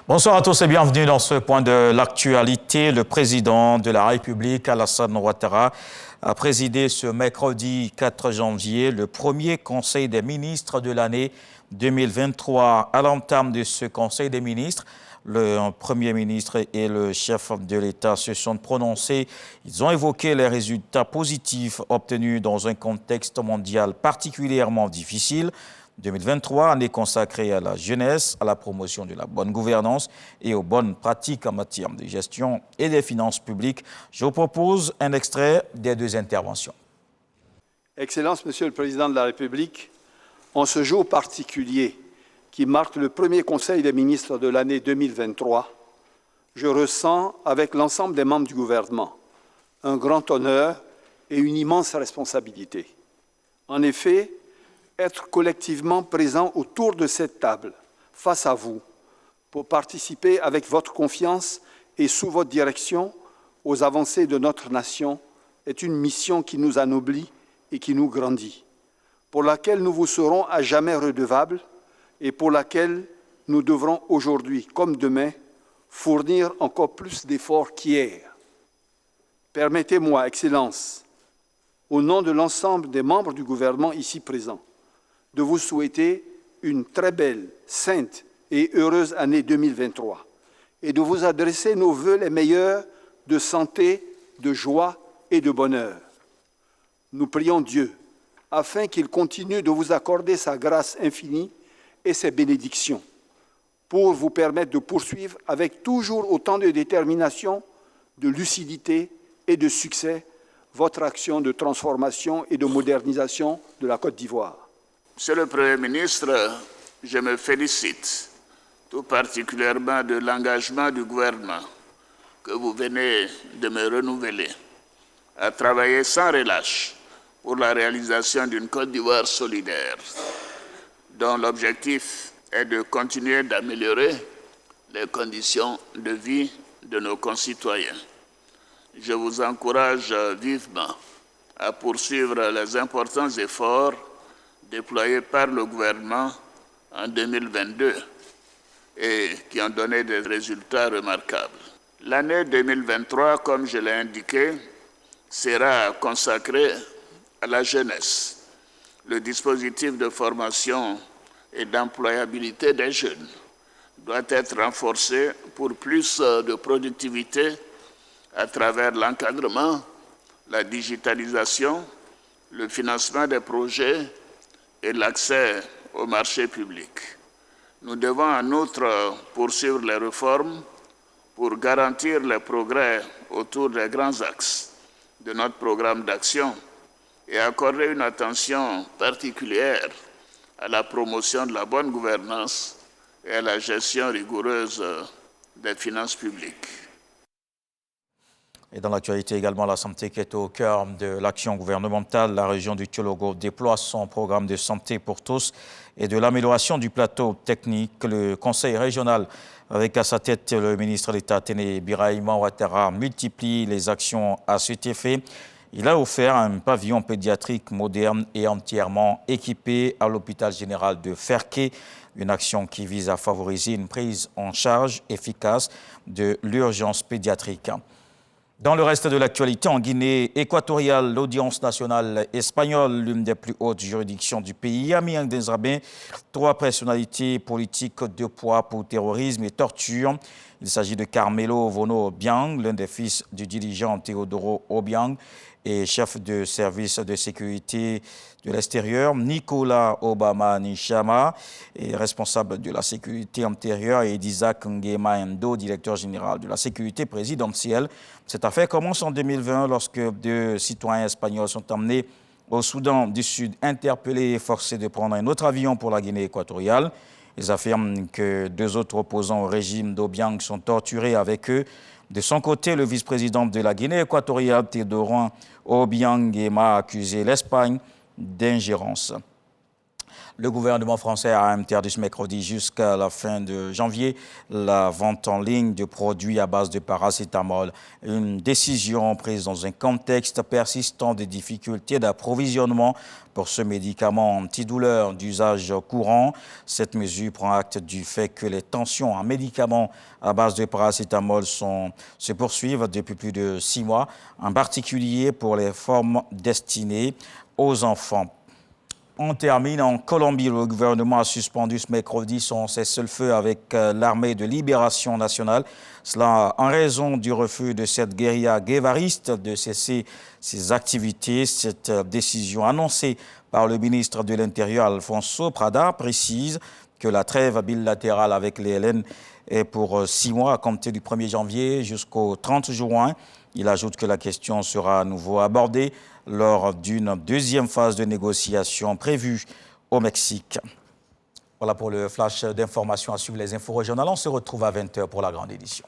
Bonsoir à tous et bienvenue dans ce point de l'actualité. Le président de la République, Alassane Ouattara, a présidé ce mercredi 4 janvier le premier Conseil des ministres de l'année 2023. À l'entame de ce Conseil des ministres, le Premier ministre et le chef de l'État se sont prononcés. Ils ont évoqué les résultats positifs obtenus dans un contexte mondial particulièrement difficile. 2023, année consacrée à la jeunesse, à la promotion de la bonne gouvernance et aux bonnes pratiques en matière de gestion et des finances publiques. Je vous propose un extrait des deux interventions. Excellence, Monsieur le Président de la République, en ce jour particulier qui marque le premier Conseil des ministres de l'année 2023, je ressens avec l'ensemble des membres du gouvernement un grand honneur et une immense responsabilité. En effet, être collectivement présent autour de cette table, face à vous, pour participer avec votre confiance et sous votre direction aux avancées de notre nation est une mission qui nous anoblit et qui nous grandit, pour laquelle nous vous serons à jamais redevables et pour laquelle nous devrons aujourd'hui, comme demain, fournir encore plus d'efforts qu'hier. Permettez-moi, Excellence, au nom de l'ensemble des membres du gouvernement ici présents, de vous souhaiter une très belle, sainte et heureuse année 2023 et de vous adresser nos vœux les meilleurs de santé, de joie et de bonheur. Nous prions Dieu afin qu'il continue de vous accorder sa grâce infinie et ses bénédictions pour vous permettre de poursuivre avec toujours autant de détermination, de lucidité et de succès votre action de transformation et de modernisation de la Côte d'Ivoire. Monsieur le Premier ministre, je me félicite tout particulièrement de l'engagement du gouvernement que vous venez de me renouveler à travailler sans relâche pour la réalisation d'une Côte d'Ivoire solidaire, dont l'objectif est de continuer d'améliorer les conditions de vie de nos concitoyens. Je vous encourage vivement à poursuivre les importants efforts déployés par le gouvernement en 2022 et qui ont donné des résultats remarquables. L'année 2023, comme je l'ai indiqué, sera consacrée à la jeunesse. Le dispositif de formation et d'employabilité des jeunes doit être renforcé pour plus de productivité à travers l'encadrement, la digitalisation, le financement des projets et l'accès au marché public. Nous devons en outre poursuivre les réformes pour garantir les progrès autour des grands axes de notre programme d'action et accorder une attention particulière à la promotion de la bonne gouvernance et à la gestion rigoureuse des finances publiques. Et dans l'actualité également, la santé qui est au cœur de l'action gouvernementale. La région du Thiologo déploie son programme de santé pour tous et de l'amélioration du plateau technique. Le Conseil régional, avec à sa tête le ministre de l'État, Téné Birahima Ouattara, multiplie les actions à cet effet. Il a offert un pavillon pédiatrique moderne et entièrement équipé à l'hôpital général de Ferké, une action qui vise à favoriser une prise en charge efficace de l'urgence pédiatrique. Dans le reste de l'actualité, en Guinée équatoriale, l'audience nationale espagnole, l'une des plus hautes juridictions du pays, a mis en examen 3 personnalités politiques de poids pour terrorisme et torture. Il s'agit de Carmelo Vono Obiang, l'un des fils du dirigeant Teodoro Obiang et chef de service de sécurité de l'extérieur, Nicolas Obama Nishama, et responsable de la sécurité intérieure, et d'Isaac Nguema Ndo, directeur général de la sécurité présidentielle. Cette affaire commence en 2020 lorsque 2 citoyens espagnols sont emmenés au Soudan du Sud, interpellés et forcés de prendre un autre avion pour la Guinée équatoriale. Ils affirment que 2 autres opposants au régime d'Obiang sont torturés avec eux. De son côté, le vice-président de la Guinée équatoriale, Teodoro Obiang Nguema, a accusé l'Espagne d'ingérence. Le gouvernement français a interdit ce mercredi jusqu'à la fin de janvier la vente en ligne de produits à base de paracétamol. Une décision prise dans un contexte persistant de difficultés d'approvisionnement pour ce médicament antidouleur d'usage courant. Cette mesure prend acte du fait que les tensions en médicaments à base de paracétamol se poursuivent depuis plus de 6 mois, en particulier pour les formes destinées aux enfants. On termine en Colombie. Le gouvernement a suspendu ce mercredi son cessez-le-feu avec l'armée de libération nationale. Cela en raison du refus de cette guérilla guévariste de cesser ses activités. Cette décision annoncée par le ministre de l'Intérieur, Alfonso Prada, précise que la trêve bilatérale avec les LN est pour 6 mois à compter du 1er janvier jusqu'au 30 juin. Il ajoute que la question sera à nouveau abordée lors d'une deuxième phase de négociation prévue au Mexique. Voilà pour le flash d'information à suivre les infos régionales. On se retrouve à 20h pour la grande édition.